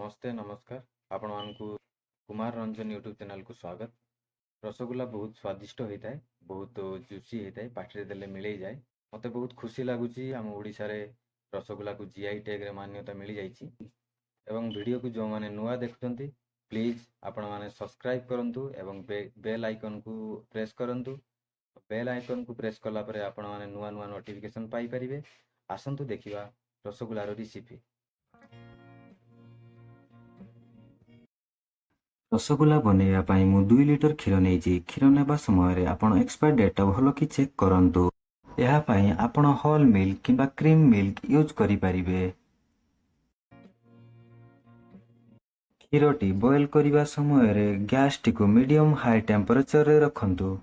नमस्ते नमस्कार आपण मानकु कुमार रंजन यूट्यूब चैनल को स्वागत। रसगुल्ला बहुत स्वादिष्ट होता है, बहुत जुसी होता है, पार्टी देले मिले जाए। मते बहुत खुशी लगुच आम ओडिशा रे रसगुल्ला को जीआई टैग रे मान्यता मिल जाइए। एवं वीडियो को जो माने नुआ देखुंती प्लीज आपण माने सब्सक्राइब करंतु एवं बेल आइकन को प्रेस करंतु। बेल आइकन को प्रेस कला परे आपण माने नुआ नुआ नोटिफिकेशन पाई परिबे। आसंतु देखिबा रसगुल्ला रो रेसिपी। रसगुल्ला बनैया पाई मु 2 लिटर क्षीर नहीं। क्षीर नेबा समय आपण एक्सपायर डेट भल कि चेक करंतु। यहा पाई आपण होल मिल्क किंबा क्रीम मिल्क यूज करि परिबे। क्षीरटी बॉयल करिबा समय रे गैस टी को मीडियम हाई टेम्परेचर रे रखंतु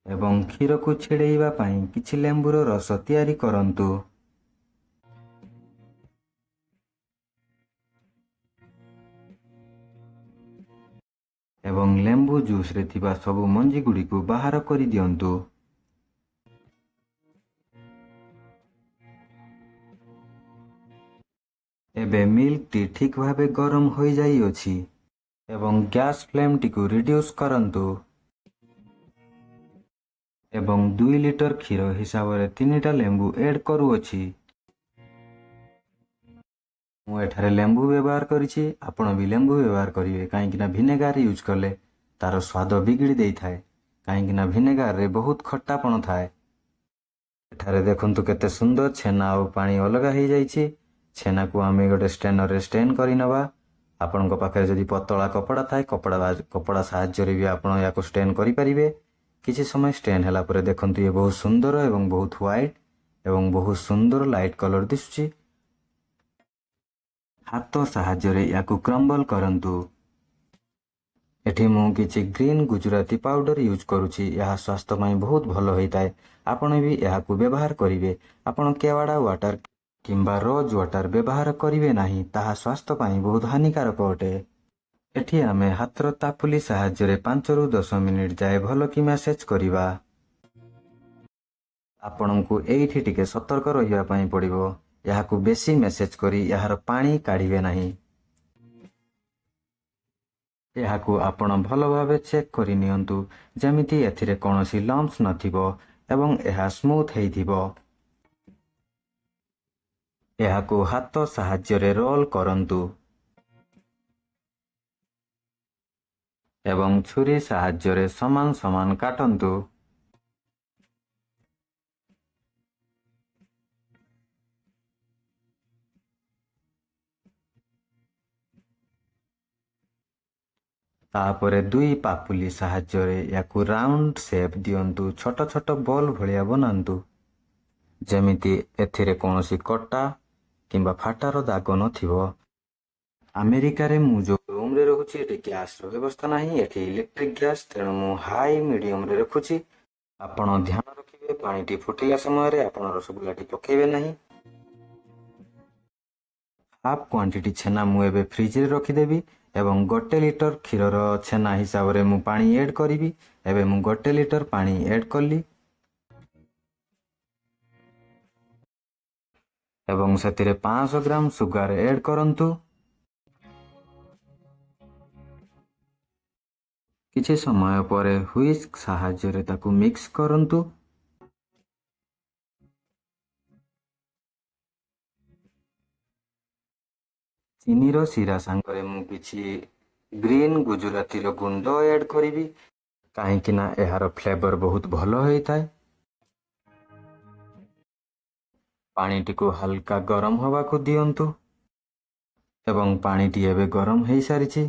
एवं क्षीर को छिड़ेइबा पाई किछि लेंबुर रस तैयारी करंतु। एवं लेंबु जूस रे थिबा सबु मंजी गुडी को बाहर करि दियंतु। एबे मिल्क टी ठीक भावे गरम हो जाई अछि एवं गैस फ्लेम टी को रिड्यूस करंतु एवं 2 लिटर क्षीर हिसाब रे 3टा लेंबु ऐड करू अछि। मु एठारे लेंबु व्यवहार करिछि, आपण भी लेंबु व्यवहार करिवे काहेकि ना विनेगार यूज करले तार स्वाद बिगड़ी देई थाए काहेकि ना विनेगार रे बहुत खट्टापण थाए। एठारे देखंतु केते सुंदर छेना और पानी अलगा हो जाइछि। छेना को आमे गोटे स्ट्रेनर रे स्ट्रेन करि नबा। आपनक पाखे जदि पतला कपड़ा थाए कपड़ा साहाय्य रे भी आपण याको स्ट्रेन करि परिबे। किछि समय स्ट्रेन हला परे देखंतु ये बहुत सुंदर एवं बहुत व्हाइट एवं बहुत सुंदर लाइट कलर दिसुछि। हाथ साहाय्य रे याको क्रम्बल करंतु। एठी मु किछि ग्रीन गुजराती पाउडर यूज करूछि। यह स्वास्थ्य पई बहुत भलो होइताय। आपण भी याको व्यवहार करिवे। आपण केवाडा वाटर किंबा रोज वाटर व्यवहार करिवे नाही, ताहा स्वास्थ्य पई बहुत हानिकारक अटे। एठी आमे हाथर तापुली साहाय्य रे 5 रु 10 मिनिट जाए भलो कि मैसेज करिवा। आपणको एठी टिके सतर्क रहिबा पई पड़िबो। याको बेसी मैसेज करी यार पानी काढिबे नाही। याको आपण भलो भावे चेक करि नियंतु जेमिति एथिरे कोनोसी लम्प्स नथिबो एवं यह स्मूथ हेइथिबो। याको हाथ साहाय्य रे रोल करंतु एवं छुरी साहाय्य रे समान समान काटंतु। तापरे 2 पापुली साहाय्य रे याकु राउंड शेप दियंतु। छोट छोट बॉल भलिया बनांतु जेमिति एथिरे कोनोसी कट्टा किंबा फाटार दाग नथिबो। अमेरिका रे मु जो रूम रे रहुछि एठी गैस रो व्यवस्था नाही। एठी इलेक्ट्रिक गैस तेणु मु हाई मीडियम रे रखुछि। आपण ध्यान रखिबे पानी टी फुटिला समय रे आपण रसगुल्ला टी पकेबे नाही। हाफ क्वांटिटी छेना मु एबे फ्रिज रे रखि देबी एवं 1 लिटर क्षीर रो छेना हिसाब रे मु पानी ऐड करिवि। एबे मु 1 लिटर पानी ऐड करली एवं सेतिरे 500 ग्राम सुगर ऐड करंतु। किछि समय परे व्हिस्क साहाय्य रे ताकू मिक्स करंतु। चीनी रो सिरा सांगरे मु किछि ग्रीन गुजराती रो गुंड ऐड करिवि काहेकि ना एहार फ्लेवर बहुत भलो होइताय। पानी टी को हल्का गरम होबा को दियंतु एवं पानी टी एबे गरम हेइ सारिछि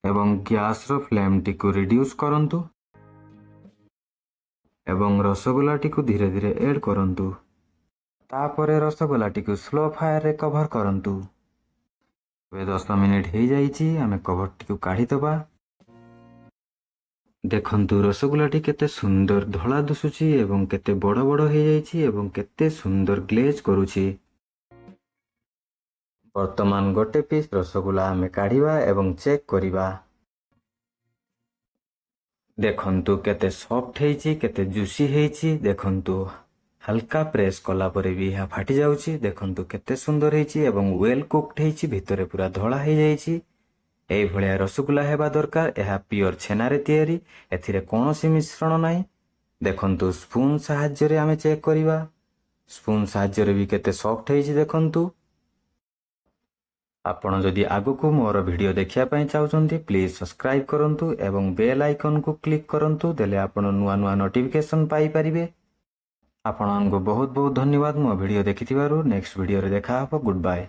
एवं गैस रो फ्लेम टी को रिड्यूस करंतु एवं रसगुल्ला टी को धीरे धीरे ऐड करंतु। तापरे रसगुल्ला टी को स्लो फायर रे कवर करंतु। वे 10 मिनिट हेइ जाइछि। आमे कवर टी को काढी दबा। देखंतु रसगुल्ला टी केते सुंदर धला दुसुछि एवं केते बड़ बड़ हेइ जाइछि एवं केते सुंदर ग्लेज करूछि। वर्तमान गोटे पीस रसगुल्ला आमे काढिबा एवं चेक करिबा। देखंतु केते सॉफ्ट हेइछि केते जूसी हेइछि। देखंतु ହାଲକା ପ୍ରେସ୍ କଲା ପରେ ବି ଏହା ଫାଟି ଯାଉଛି। ଦେଖନ୍ତୁ କେତେ ସୁନ୍ଦର ହେଇଛି ଏବଂ ୱେଲ୍ କୁକ୍ଡ ହେଇଛି, ଭିତରେ ପୁରା ଧଳା ହେଇଯାଇଛି। ଏଇଭଳିଆ ରସଗୋଲା ହେବା ଦରକାର। ଏହା ପିଓର ଛେନାରେ ତିଆରି, ଏଥିରେ କୌଣସି ମିଶ୍ରଣ ନାହିଁ। ଦେଖନ୍ତୁ ସ୍ପୁନ୍ ସାହାଯ୍ୟରେ ଆମେ ଚେକ୍ କରିବା। ସ୍ପୁନ୍ ସାହାଯ୍ୟରେ ବି କେତେ ସଫ୍ଟ ହେଇଛି ଦେଖନ୍ତୁ। ଆପଣ ଯଦି ଆଗକୁ ମୋର ଭିଡ଼ିଓ ଦେଖିବା ପାଇଁ ଚାହୁଁଛନ୍ତି ପ୍ଲିଜ୍ ସବସ୍କ୍ରାଇବ୍ କରନ୍ତୁ ଏବଂ ବେଲ୍ ଆଇକନ୍କୁ କ୍ଲିକ୍ କରନ୍ତୁ, ଦେଲେ ଆପଣ ନୂଆ ନୂଆ ନୋଟିଫିକେସନ୍ ପାଇପାରିବେ। ଆପଣମାନଙ୍କୁ ବହୁତ ବହୁତ ଧନ୍ୟବାଦ ମୋ ଭିଡ଼ିଓ ଦେଖିଥିବାରୁ। ନେକ୍ସଟ ଭିଡ଼ିଓରେ ଦେଖାହେବ। Good bye.